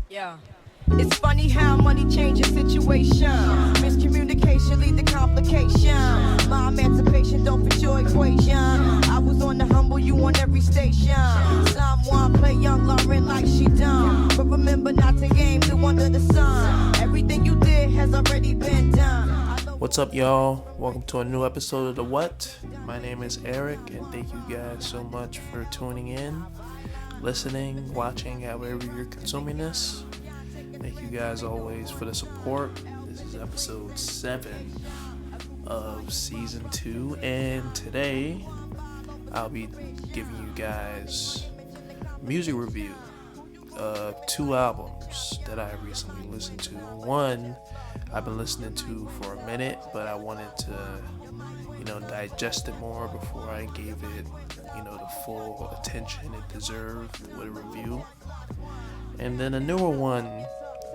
Yeah. It's funny how money changes situation. Miscommunication lead to complication. My emancipation don't fit your equation. I was on the humble, you on every station. Someone play young Lauren like she done. But remember not to game to under the sun. Everything you did has already been done. What's up, y'all? Welcome to a new episode of The What? My name is Eric, and thank you guys so much for tuning in, listening, watching, however you're consuming this. Thank you guys always for the support. This is episode 7 of season 2, and today I'll be giving you guys music review of 2 albums that I recently listened to. One I've been listening to for a minute, but I wanted to, digest it more before I gave it, the full attention it deserved with a review. And then a newer one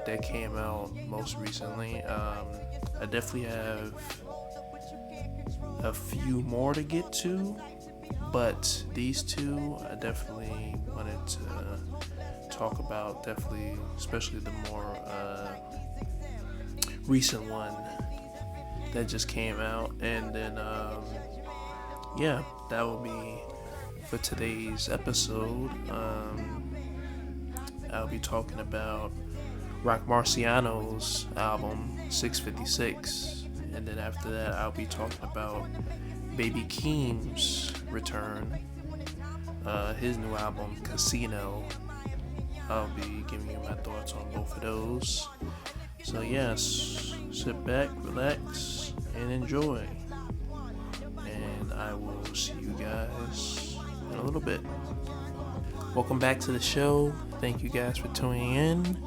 that came out most recently. I definitely have a few more to get to, but these 2 I definitely wanted to talk about, especially the more recent one that just came out. And then that will be for today's episode. I'll be talking about Roc Marciano's album 656, and then after that I'll be talking about Baby Keem's return, his new album Casino. I'll be giving you my thoughts on both of those. So yes, sit back, relax, and enjoy. And I will see you guys in a little bit. Welcome back to the show. Thank you guys for tuning in.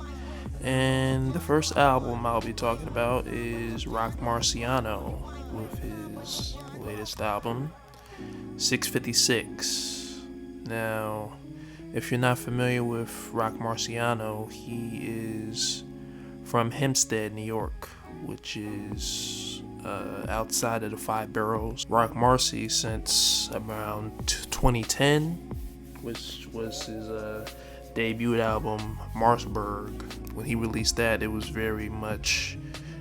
And the first album I'll be talking about is Roc Marciano with his latest album, 656. Now, if you're not familiar with Roc Marciano, he is from Hempstead, New York, which is outside of the 5 boroughs. Roc Marci, since around 2010, which was his debut album, Marsburg. When he released that, it was very much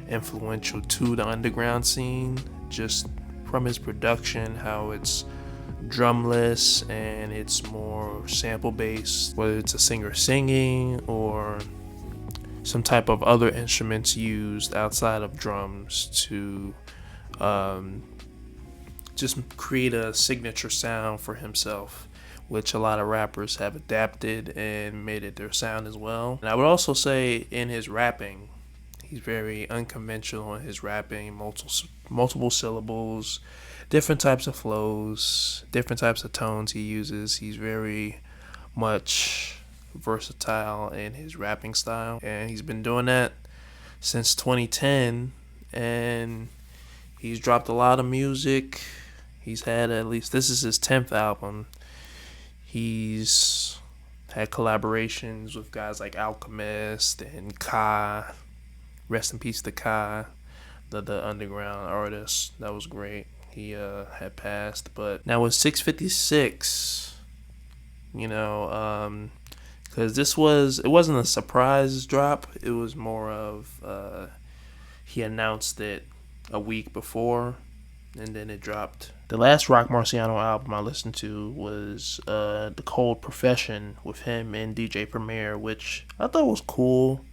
influential to the underground scene, just from his production, how it's drumless and it's more sample based, whether it's a singer singing or some type of other instruments used outside of drums to just create a signature sound for himself, which a lot of rappers have adapted and made it their sound as well. And I would also say in his rapping, he's very unconventional in his rapping, multiple syllables, different types of flows, different types of tones he uses. He's very much versatile in his rapping style, and he's been doing that since 2010, and he's dropped a lot of music. He's had this is his 10th album. He's had collaborations with guys like Alchemist and Kai. Rest in peace to Kai, the underground artist. That was great. He had passed. But now with 656, because it wasn't a surprise drop. It was more of he announced it a week before, and then it dropped. The last Roc Marciano album I listened to was The Cold Profession with him and DJ Premier, which I thought was cool.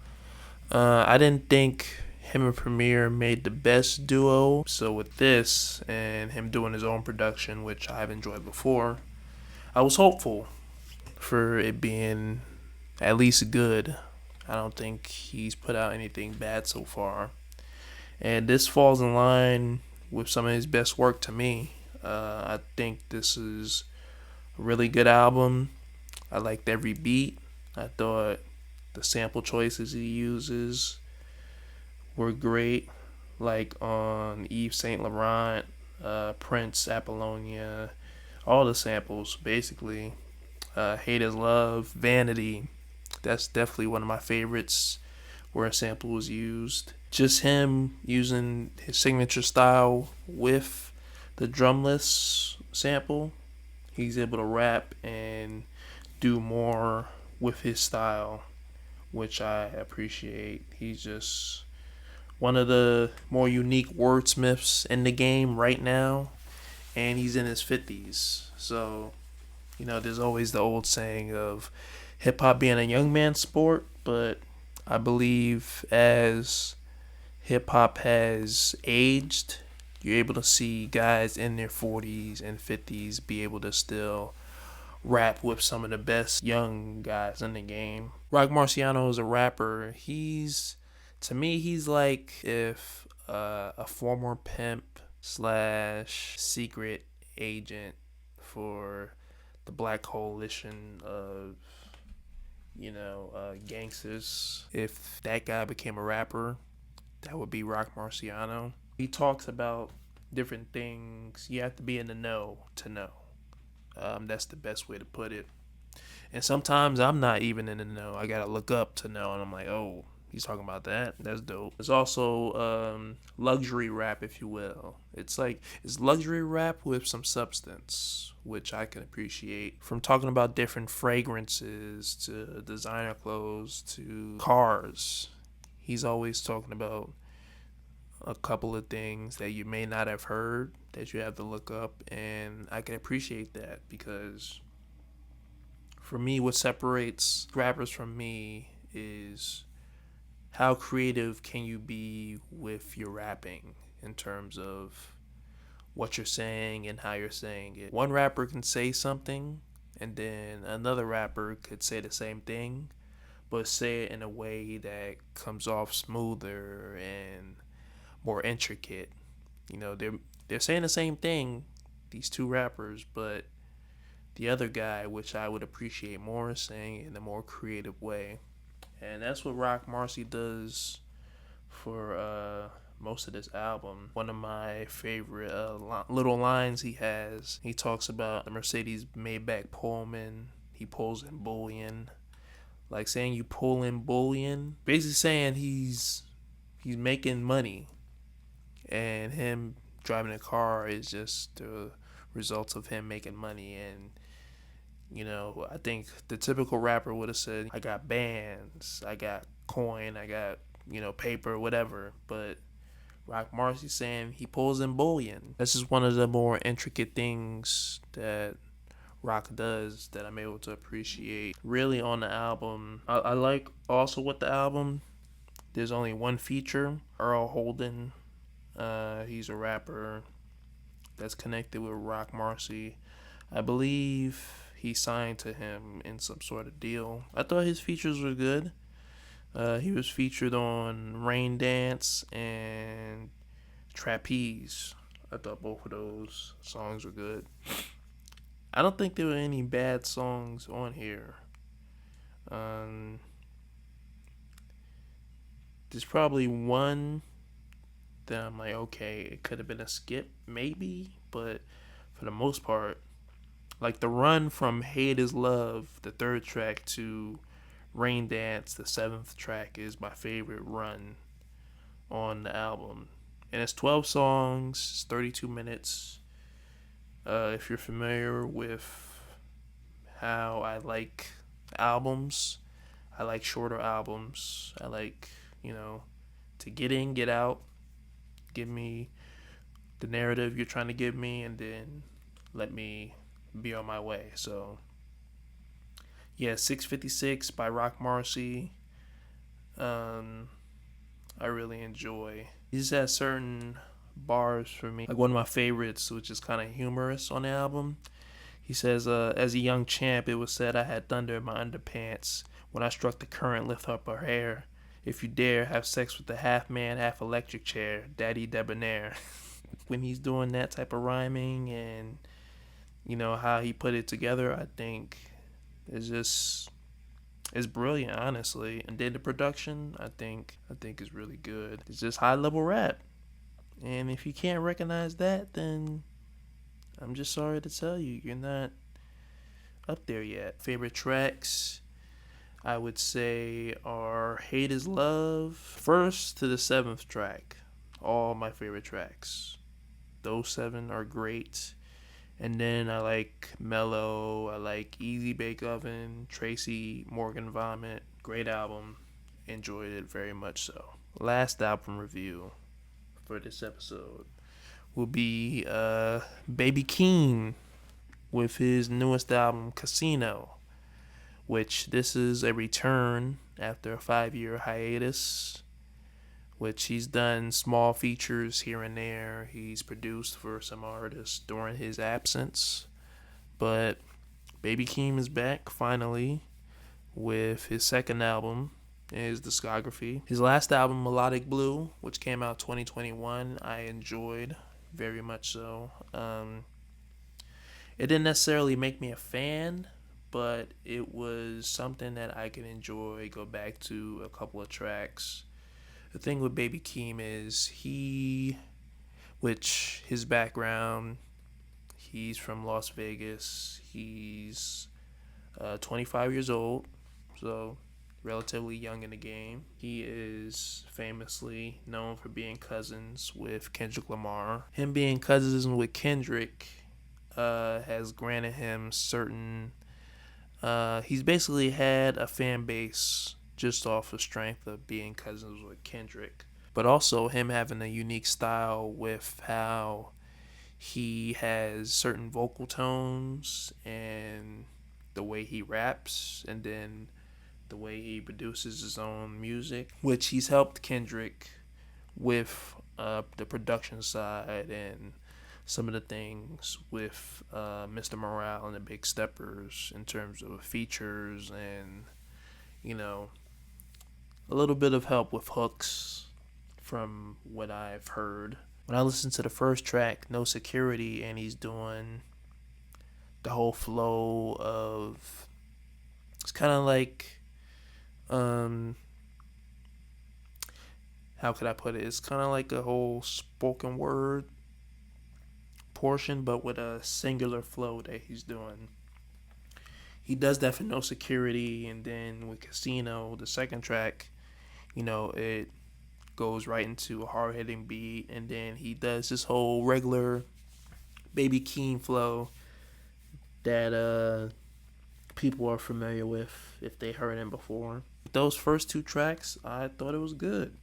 I didn't think him and Premier made the best duo. So with this and him doing his own production, which I've enjoyed before, I was hopeful for it being at least good. I don't think he's put out anything bad so far. And this falls in line with some of his best work to me. I think this is a really good album. I liked every beat. I thought the sample choices he uses were great, like on Yves Saint Laurent, Prince, Apollonia, all the samples basically. Hate Is Love, Vanity, that's definitely one of my favorites where a sample was used. Just him using his signature style with the drumless sample, he's able to rap and do more with his style, which I appreciate. He's just one of the more unique wordsmiths in the game right now, and he's in his 50s. So, there's always the old saying of hip hop being a young man's sport, but I believe as hip hop has aged, you're able to see guys in their 40s and 50s be able to still rap with some of the best young guys in the game. Roc Marciano is a rapper. To me, he's like if a former pimp slash secret agent for the black coalition of gangsters. If that guy became a rapper, that would be Roc Marciano. He talks about different things. You have to be in the know to know. That's the best way to put it. And sometimes I'm not even in the know. I gotta look up to know, and I'm like, oh, he's talking about that. That's dope. There's also luxury rap, if you will. It's luxury rap with some substance, which I can appreciate. From talking about different fragrances to designer clothes to cars, he's always talking about a couple of things that you may not have heard that you have to look up, and I can appreciate that because for me, what separates rappers from me is how creative can you be with your rapping in terms of what you're saying and how you're saying it. One rapper can say something and then another rapper could say the same thing, but say it in a way that comes off smoother and more intricate. They're saying the same thing, these two rappers, but the other guy, which I would appreciate more, is saying it in a more creative way. And that's what Roc Marcy does for most of this album. One of my favorite little lines he has, he talks about the Mercedes Maybach Pullman. He pulls in bullion. Like saying you pull in bullion, basically saying he's making money, and him driving a car is just the results of him making money. And I think the typical rapper would have said, I got bands, I got coin, I got, paper, whatever. But Roc Marcy's saying he pulls in bullion. This is one of the more intricate things that Roc does that I'm able to appreciate. Really on the album, I like also with the album, there's only one feature, Earl Holden. He's a rapper that's connected with Roc Marcy. I believe he signed to him in some sort of deal. I thought his features were good. He was featured on Rain Dance and Trapeze. I thought both of those songs were good. I don't think there were any bad songs on here. There's probably one that I'm like, okay, it could have been a skip, maybe, but for the most part, like the run from Hate Is Love, the third track, to Rain Dance, the seventh track, is my favorite run on the album. And it's 12 songs, it's 32 minutes. If you're familiar with how I like albums, I like shorter albums. I like, to get in, get out, give me the narrative you're trying to give me, and then let me be on my way. So, yeah, 656 by Roc Marcy. I really enjoy. He just has certain bars for me. Like one of my favorites, which is kind of humorous on the album. He says, as a young champ, it was said I had thunder in my underpants. When I struck the current, lift up her hair. If you dare, have sex with the half man, half electric chair. Daddy debonair. When he's doing that type of rhyming and, how he put it together, I think it's brilliant, honestly. And then the production, I think is really good. It's just high level rap. And if you can't recognize that, then I'm just sorry to tell you, you're not up there yet. Favorite tracks, I would say, are Hate Is Love, first to the seventh track. All my favorite tracks. Those 7 are great. And then I like Mellow, I like Easy Bake Oven, Tracy Morgan Vomit. Great album. Enjoyed it very much so. Last album review for this episode will be Baby Keem with his newest album, Casino, which this is a return after a 5-year hiatus, which he's done small features here and there. He's produced for some artists during his absence. But Baby Keem is back finally with his second album in his discography. His last album, Melodic Blue, which came out 2021, I enjoyed very much so. It didn't necessarily make me a fan, but it was something that I could enjoy, go back to a couple of tracks. The thing with Baby Keem is which his background, he's from Las Vegas. He's 25 years old, so relatively young in the game. He is famously known for being cousins with Kendrick Lamar. Him being cousins with Kendrick has granted him certain. He's basically had a fan base just off the strength of being cousins with Kendrick, but also him having a unique style with how he has certain vocal tones and the way he raps, and then the way he produces his own music, which he's helped Kendrick with the production side and some of the things with Mr. Morale and the Big Steppers in terms of features and, a little bit of help with hooks from what I've heard. When I listened to the first track, No Security, and he's doing the whole flow of, it's kind of like, how could I put it? It's kind of like a whole spoken word portion, but with a singular flow that he's doing. He does that for No Security, and then with Casino, the second track, it goes right into a hard-hitting beat, and then he does this whole regular Baby Keem flow that people are familiar with if they heard him before. Those first two tracks, I thought it was good.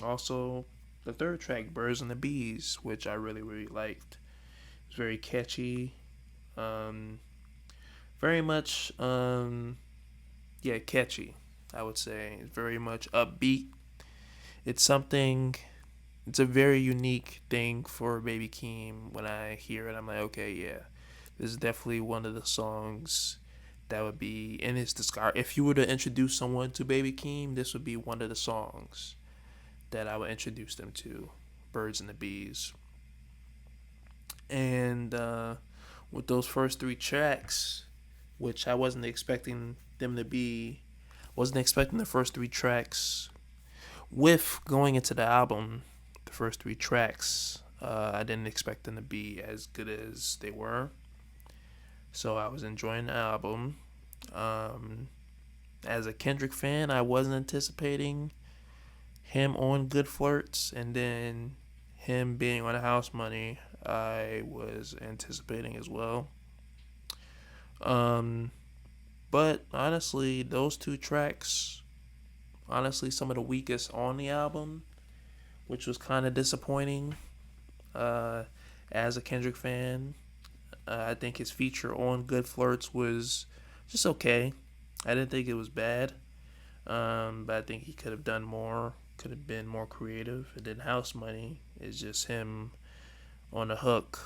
Also, the third track, Birds and the Bees, which I really, really liked. It's very catchy. Very much, catchy, I would say. It's very much upbeat. It's a very unique thing for Baby Keem. When I hear it, I'm like, okay, yeah. This is definitely one of the songs that would be in his discography. If you were to introduce someone to Baby Keem, this would be one of the songs that I would introduce them to, Birds and the Bees. And with those first three tracks, which I wasn't expecting the first three tracks. With going into the album, the first three tracks, I didn't expect them to be as good as they were. So I was enjoying the album. As a Kendrick fan, I wasn't anticipating him on Good Flirts, and then him being on House Money, I was anticipating as well. But honestly, those two tracks, some of the weakest on the album, which was kind of disappointing. As a Kendrick fan, I think his feature on Good Flirts was just okay. I didn't think it was bad, but I think he could have done more, could have been more creative. And then House Money is just him on the hook.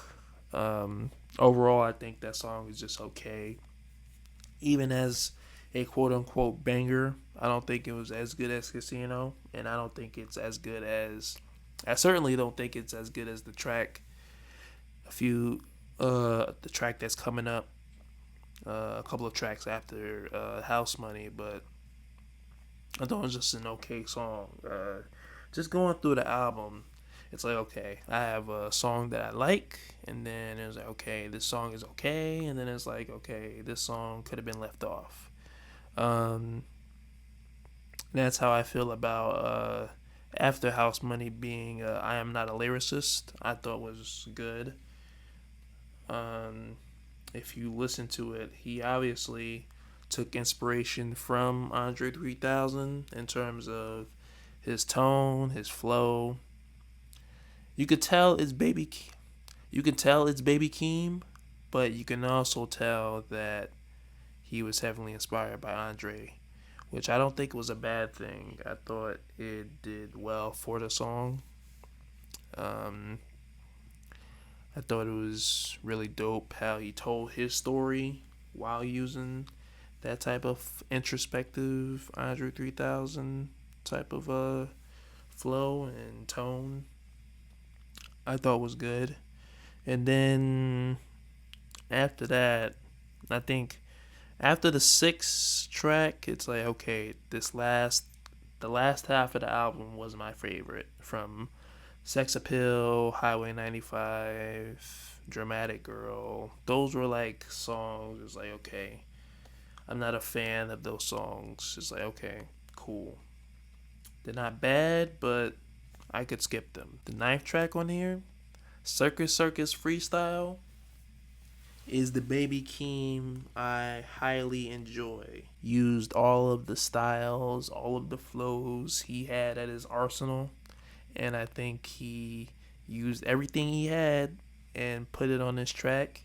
Overall, I think that song is just okay. Even as a quote-unquote banger, I don't think it was as good as Casino, and I don't think it's as good as... I certainly don't think it's as good as the track the track that's coming up, a couple of tracks after House Money, but I thought it was just an okay song. Just going through the album, it's like, okay, I have a song that I like, and then it's like, okay, this song is okay, and then it's like, okay, this song could have been left off. That's how I feel about After House Money being I Am Not a Lyricist. I thought was good. If you listen to it, he obviously took inspiration from Andre 3000 in terms of his tone, his flow. You could tell it's Baby. You can tell it's Baby Keem, but you can also tell that he was heavily inspired by Andre, which I don't think was a bad thing. I thought it did well for the song. Um, I thought it was really dope how he told his story while using that type of introspective Andre 3000 type of flow and tone. I thought was good. And then after that, I think after the sixth track, it's like okay, the last half of the album was my favorite from Sex Appeal, Highway 95, Dramatic Girl. Those were like songs. It's like okay, I'm not a fan of those songs. It's like okay, cool. They're not bad, but I could skip them. The ninth track on here, Circus Circus Freestyle, is the Baby Keem I highly enjoy. Used all of the styles, all of the flows he had at his arsenal, and I think he used everything he had and put it on this track,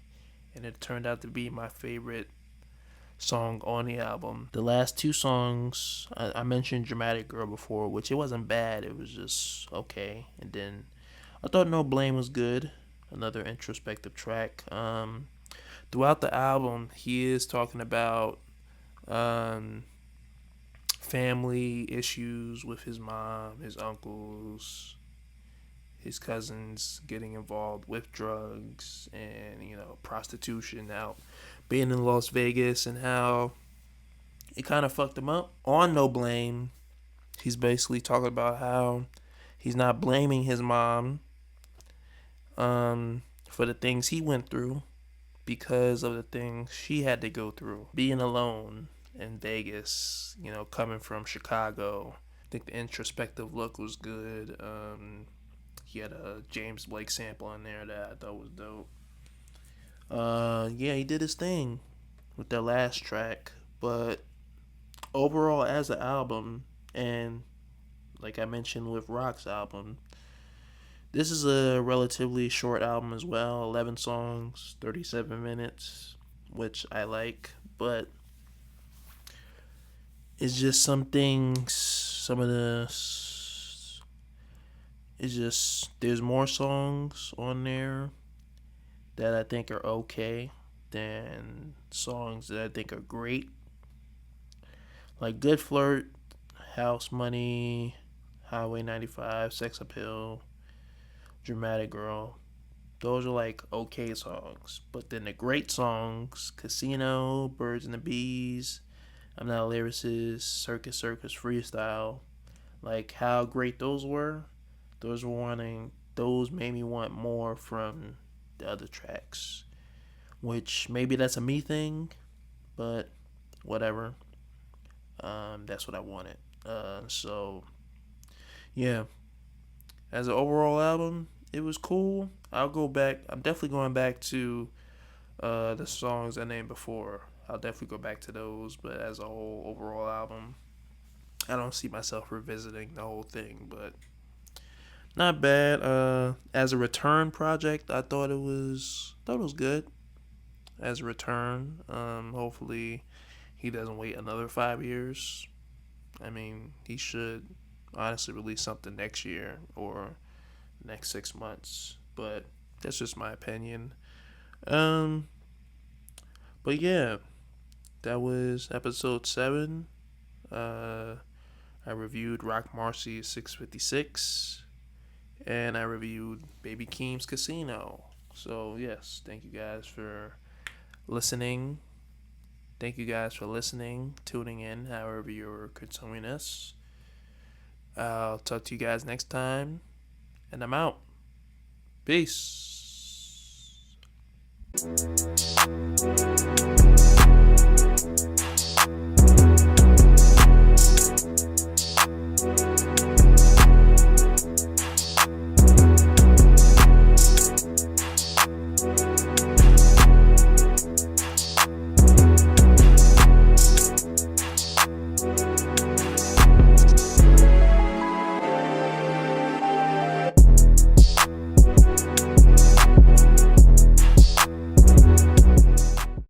and it turned out to be my favorite song on the album. The last two songs, I mentioned Dramatic Girl before, which it wasn't bad, it was just okay. And then I thought No Blame was good, another introspective track. Throughout the album, he is talking about family issues with his mom, his uncles, his cousins getting involved with drugs and prostitution out being in Las Vegas, and how it kind of fucked him up. On No Blame, he's basically talking about how he's not blaming his mom for the things he went through because of the things she had to go through. Being alone in Vegas, coming from Chicago. I think the introspective look was good. He had a James Blake sample in there that I thought was dope. Yeah, he did his thing with that last track. But overall, as an album, and like I mentioned with Roc's album, this is a relatively short album as well. 11 songs, 37 minutes, which I like. But it's just some things, it's just, there's more songs on there that I think are okay than songs that I think are great. Like Good Flirt, House Money, Highway 95, Sex Appeal, Dramatic Girl. Those are like okay songs. But then the great songs, Casino, Birds and the Bees, I'm Not a Lyricist, Circus Circus Freestyle, like how great those were, those made me want more from the other tracks. Which maybe that's a me thing, but whatever. That's what I wanted. So yeah, as an overall album, it was cool. I'll go back. I'm definitely going back to the songs I named before. I'll definitely go back to those. But as a whole overall album, I don't see myself revisiting the whole thing. But not bad. As a return project, I thought it was good. As a return, hopefully he doesn't wait another 5 years. I mean, he should honestly release something next year or next 6 months. But that's just my opinion. But yeah, that was episode 7. I reviewed Roc Marciano's 656, and I reviewed Baby Keem's Casino. So yes, thank you guys for listening. Thank you guys for listening, tuning in, however you're consuming this. I'll talk to you guys next time, and I'm out. Peace.